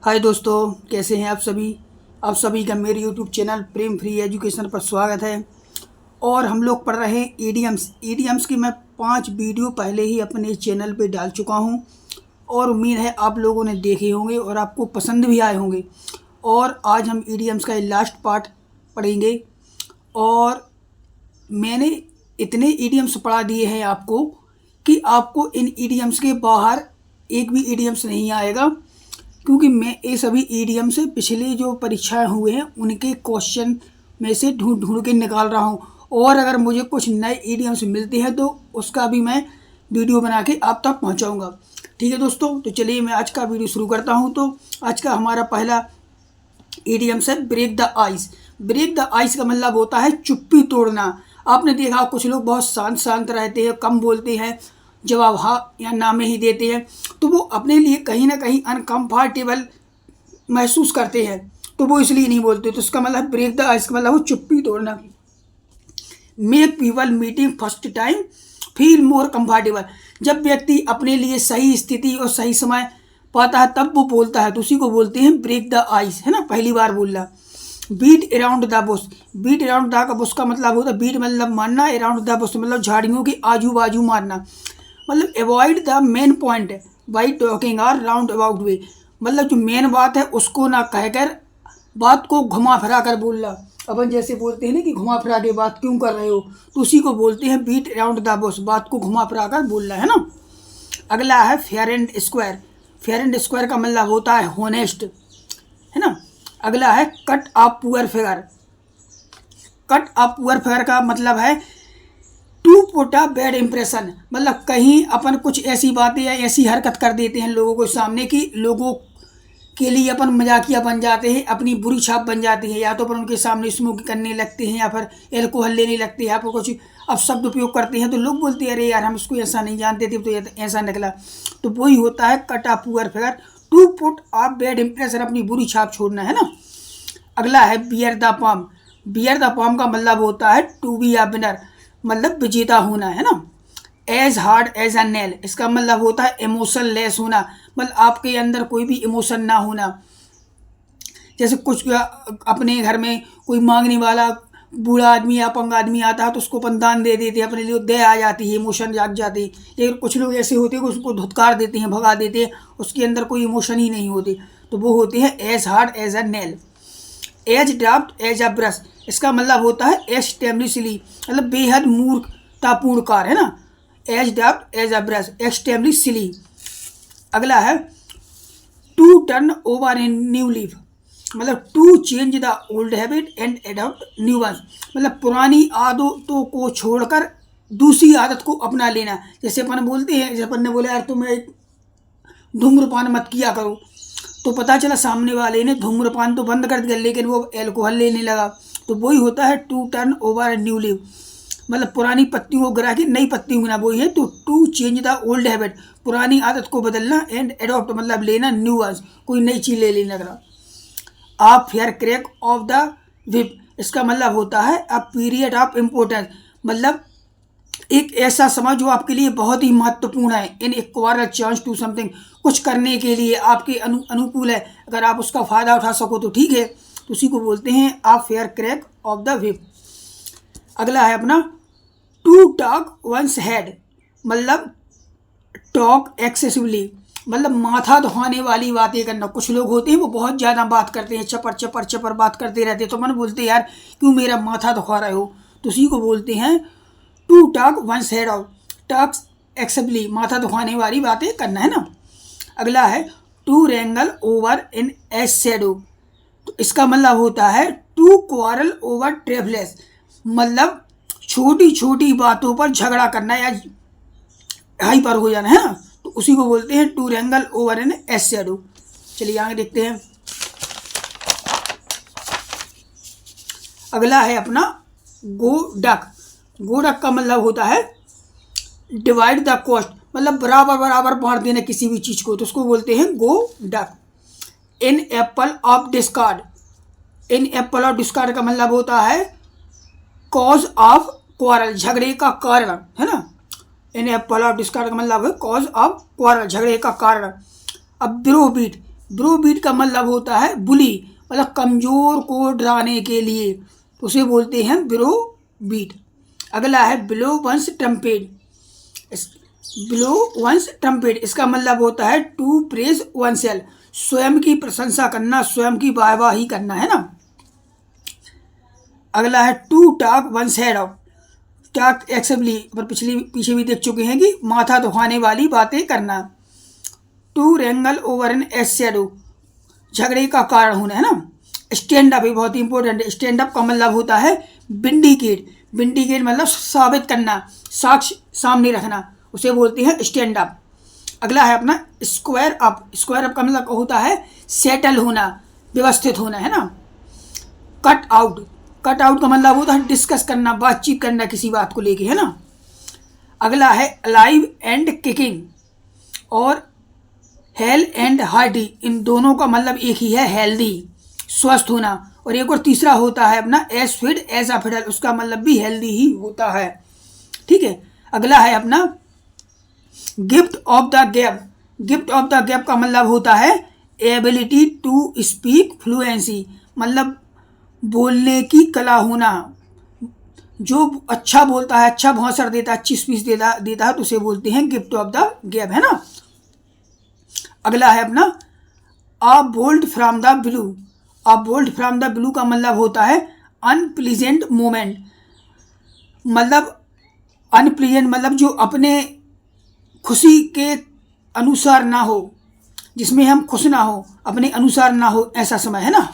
हाय दोस्तों, कैसे हैं आप सभी का मेरे यूट्यूब चैनल प्रेम फ्री एजुकेशन पर स्वागत है। और हम लोग पढ़ रहे हैं ईडियम्स की मैं 5 वीडियो पहले ही अपने चैनल पे डाल चुका हूं और उम्मीद है आप लोगों ने देखे होंगे और आपको पसंद भी आए होंगे। और आज हम ईडियम्स का लास्ट पार्ट पढ़ेंगे। और मैंने इतने ईडियम्स पढ़ा दिए हैं आपको कि आपको इन ईडियम्स के बाहर एक भी ईडियम्स नहीं आएगा, क्योंकि मैं ये सभी ईडियम से पिछले जो परीक्षाएं हुए हैं उनके क्वेश्चन में से ढूंढ के निकाल रहा हूं। और अगर मुझे कुछ नए ईडियम्स मिलते हैं तो उसका भी मैं वीडियो बना के आप तक पहुंचाऊंगा। ठीक है दोस्तों, तो चलिए मैं आज का वीडियो शुरू करता हूं। तो आज का हमारा पहला ईडियम्स है break the ice. Break the ice का मतलब होता है चुप्पी तोड़ना। आपने देखा कुछ लोग बहुत शांत रहते हैं, कम बोलते हैं, जवाब हाँ या ना में ही देते हैं, तो वो अपने लिए कहीं ना कहीं अनकम्फर्टेबल महसूस करते हैं, तो वो इसलिए नहीं बोलते। तो उसका मतलब ब्रेक द आइस का मतलब वो चुप्पी तोड़ना। Make people meeting first time feel more comfortable. जब व्यक्ति अपने लिए सही स्थिति और सही समय पाता है तब वो बोलता है, तो उसी को बोलते हैं ब्रेक द आइस, है ना, पहली बार बोलना। Beat around the bush. Beat around the bush का मतलब होता है, बीट मतलब मारना, अराउंड द बुश मतलब झाड़ियों के आजू बाजू मारना। मतलब avoid the main point by talking around about way. मतलब जो मेन बात है उसको ना कहकर बात को घुमा फिरा कर बोलना। अपन जैसे बोलते हैं ना कि घुमा फिरा के बात क्यों कर रहे हो, तो उसी को बोलते हैं बीट अराउंड द बुश, बात को घुमा फिरा कर बोलना, है ना। अगला है fair and square. Fair and square का मतलब होता है होनेस्ट, है ना। अगला है cut a poor figure. Cut a poor figure का मतलब है to put a bad impression. मतलब कहीं अपन कुछ ऐसी बातें या ऐसी हरकत कर देते हैं लोगों को सामने की लोगों के लिए अपन मजाकिया बन जाते हैं, अपनी बुरी छाप बन जाती है। या तो अपन उनके सामने स्मोक करने लगते हैं या फिर एल्कोहल लेने लगते हैं, या फिर कुछ अपशब्द उपयोग करते हैं, तो लोग बोलते हैं अरे यार हम इसको ऐसा नहीं जानते थे तो ऐसा निकला। तो वही होता है cut a poor figure, to put a bad impression, अपनी बुरी छाप छोड़ना, है ना। अगला है bear the palm. Bear the palm का मतलब होता है टू बी अ विनर, मतलब विजेता होना, है ना। As hard as a nail, इसका मतलब होता है इमोशन लेस होना, मतलब आपके अंदर कोई भी इमोशन ना होना। जैसे कुछ अपने घर में कोई मांगने वाला बूढ़ा आदमी या अपंग आदमी आता है तो उसको अपन दान दे देते हैं, अपने लिए दया आ जाती है, इमोशन जाग जाती है। लेकिन कुछ लोग ऐसे होते हैं कि उसको धुतकार देते हैं, भगा देते हैं, उसके अंदर कोई इमोशन ही नहीं होते, तो वो होते हैं as hard as a nail. As draft as a brush, इसका मतलब होता है एक्सटेम्बलिशली, मतलब बेहद मूर्खतापूर्ण कार, है ना। As draft as a brush, एक्सटेम्बलिशली। अगला है to turn over in new leaf, मतलब to change the old habit and adopt new one, मतलब पुरानी आदतों को छोड़कर दूसरी आदत को अपना लेना। जैसे अपन बोलते हैं, जैसे अपन ने बोला यार तुम धूम्रपान मत किया करो, तो पता चला सामने वाले ने धूम्रपान तो बंद कर दिया लेकिन वो एल्कोहल लेने लगा, तो वही होता है to turn over new leave, मतलब पुरानी पत्तियों को गिरा के नई पत्तियों गिरा, वही है। तो to change the old habit, पुरानी आदत को बदलना, एंड एडॉप्ट मतलब लेना न्यू वर्स, कोई नई चीज ले लेने लगा। आप fair crack of the whip, इसका मतलब होता है अ पीरियड ऑफ इम्पोर्टेंस, मतलब एक ऐसा समय जो आपके लिए बहुत ही महत्वपूर्ण है। इन एक्वायर चांस टू समथिंग, कुछ करने के लिए आपके अनुकूल है, अगर आप उसका फ़ायदा उठा सको तो ठीक है, तो उसी को बोलते हैं आप fair crack of the whip. अगला है अपना टू टॉक वंस हेड, मतलब टॉक एक्सेसिवली, मतलब माथा दुखाने वाली बातें करना। कुछ लोग होते हैं वो बहुत ज़्यादा बात करते हैं, चपर चपर चपर बात करते रहते हैं, तो मन बोलते हैं यार क्यों मेरा माथा दुखा रहे हो, तो उसी को बोलते हैं to talk once head out, talk excessively, माथा दुखाने वाली बातें करना, है ना। अगला है to wrangle over an ass's shadow, तो इसका मतलब होता है टू क्वारल ओवर ट्रेवलेस, मतलब छोटी छोटी बातों पर झगड़ा करना या हाइपर हो जाना, है ना, तो उसी को बोलते हैं to wrangle over an ass's shadow. चलिए आगे देखते हैं। अगला है अपना गो डक। गो डक का मतलब होता है डिवाइड द कॉस्ट, मतलब बराबर बराबर बांट देना किसी भी चीज को, तो उसको बोलते हैं go duck. An apple of discard, an apple of discard का मतलब होता है कॉज ऑफ क्वारल, झगड़े का कारण, है ना। इन ए पल ऑफ डिस्कार्ड का मतलब है कॉज ऑफ क्वारल, झगड़े का कारण। अब ब्रोबीट, ब्रोबीट का मतलब होता है बुली, मतलब कमज़ोर को डराने के लिए, तो उसे बोलते हैं ब्रोबीट। अगला है blow one's trumpet, blow one's trumpet इसका मतलब होता है टू प्रेज वन सेल्फ, स्वयं की प्रशंसा करना, स्वयं की वाहवाही करना, है ना। अगला है to talk once head off, talk एक्सेप्टली पर पीछे भी देख चुके हैं कि माथा दुखाने वाली बातें करना। To wrangle over an ass's shadow, झगड़े का कारण होना, है ना। स्टैंड अप, ये बहुत इंपॉर्टेंट है। स्टैंड अप का मतलब होता है विंडिकेट, विंडिकेट मतलब साबित करना, साक्ष्य सामने रखना, उसे बोलते हैं स्टैंड अप। अगला है अपना स्क्वायर अप, स्क्वायर अप का मतलब होता है सेटल होना, व्यवस्थित होना, है ना। कट आउट, कट आउट का मतलब होता है डिस्कस करना, बातचीत करना किसी बात को लेके, है ना। अगला है अलाइव एंड किकिंग और हेल एंड हार्टी, इन दोनों का मतलब एक ही है, हेल्दी स्वस्थ होना। और एक और तीसरा होता है अपना as fit as a fiddle, उसका मतलब भी हेल्दी ही होता है, ठीक है। अगला है अपना gift of the gap, gift of the gap का मतलब होता है एबिलिटी टू स्पीक फ्लुएंसी, मतलब बोलने की कला होना, जो अच्छा बोलता है, अच्छा भाषण देता है, अच्छी स्पीच देता है तो उसे बोलते हैं गिफ्ट ऑफ द गैप, है ना। अगला है अपना अ bolt from the blue, a bolt from the blue का मतलब होता है अनप्लीजेंट मोमेंट, मतलब अनप्लीजेंट मतलब जो अपने खुशी के अनुसार ना हो, जिसमें हम खुश ना हो, अपने अनुसार ना हो, ऐसा समय, है ना।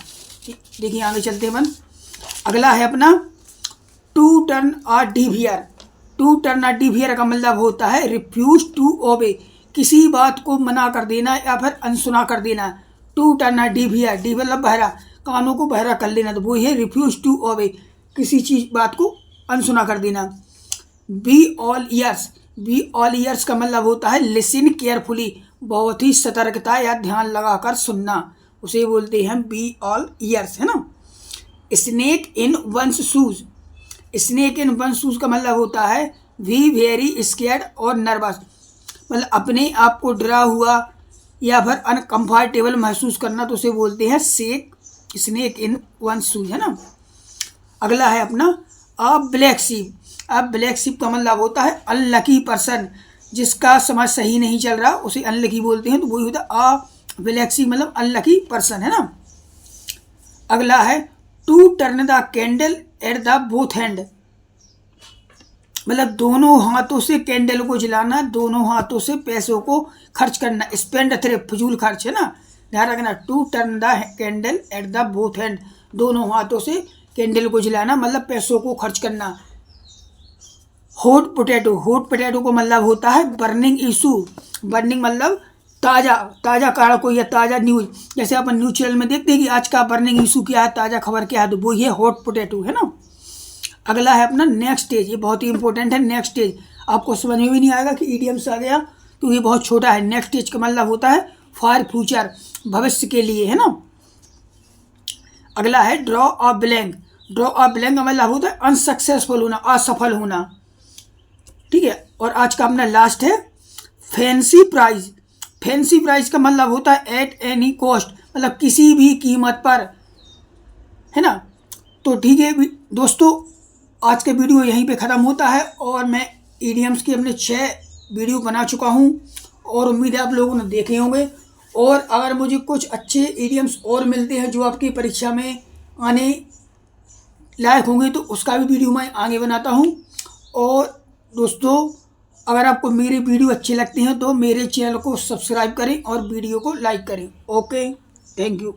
देखिए आगे चलते हैं अपन। अगला है अपना to turn a deaf ear, to turn a deaf ear का मतलब होता है रिफ्यूज टू ओबे, किसी बात को मना कर देना या फिर अनसुना कर देना। टू टर्न अ डिवियर, डी मतलब बहरा, कानों को बहरा कर लेना, तो वो है रिफ्यूज टू ओबे, किसी चीज बात को अनसुना कर देना। Be all years, be all years का मतलब होता है लिसन केयरफुली, बहुत ही सतर्कता या ध्यान लगाकर सुनना, उसे बोलते हैं बी ऑल ईयर्स, है ना। Snake in one's shoes, snake in one's shoes का मतलब होता है वी वेरी स्केर्ड और नर्वस, मतलब अपने आप को डरा हुआ या फिर अनकंफर्टेबल महसूस करना, तो उसे बोलते हैं स्नेक इन वन शूज, है ना। अगला है अपना अ ब्लैक शीप, अ ब्लैक शीप का मतलब होता है अनलकी पर्सन, जिसका समझ सही नहीं चल रहा उसे अनलकी बोलते हैं, तो वही होता है अ ब्लैक शीप मतलब अनलकी पर्सन, है ना। अगला है to turn the candle at the both hand, मतलब दोनों हाथों से कैंडल को जलाना, दोनों हाथों से पैसों को खर्च करना, स्पेंड थ्रिफ्ट फजूल खर्च, है ना, ध्यान रखना। To turn the candle at the both hand, दोनों हाथों से कैंडल को जलाना मतलब पैसों को खर्च करना। हॉट पोटैटो, हॉट पोटैटो को मतलब होता है बर्निंग इशू, बर्निंग मतलब ताज़ा, ताज़ा कारण कोई है, ताज़ा न्यूज़, जैसे अपन न्यूज चैनल में देखते हैं कि आज का बर्निंग इशू क्या है, ताज़ा खबर क्या है, तो वो ये हॉट पोटैटो, है ना। अगला है अपना नेक्स्ट स्टेज, ये बहुत ही इंपॉर्टेंट है। नेक्स्ट स्टेज आपको समझ में भी नहीं आएगा कि ईडीएम्स आ गया तो ये बहुत छोटा है। नेक्स्ट स्टेज का मतलब होता है फॉर फ्यूचर, भविष्य के लिए, है ना। अगला है draw a blank, draw a blank का मतलब होता है अनसक्सेसफुल होना, असफल होना, ठीक है। और आज का अपना लास्ट है फैंसी प्राइज, फैंसी प्राइज का मतलब होता है एट एनी कॉस्ट, मतलब किसी भी कीमत पर, है ना। तो ठीक है दोस्तों, आज का वीडियो यहीं पे ख़त्म होता है और मैं ईडीएम्स के अपने 6 वीडियो बना चुका हूँ और उम्मीद है आप लोगों ने देखे होंगे। और अगर मुझे कुछ अच्छे ईडीएम्स और मिलते हैं जो आपकी परीक्षा में आने लायक होंगे तो उसका भी वीडियो मैं आगे बनाता हूँ। और दोस्तों, अगर आपको मेरे वीडियो अच्छे लगते हैं तो मेरे चैनल को सब्सक्राइब करें और वीडियो को लाइक करें। Okay, thank you.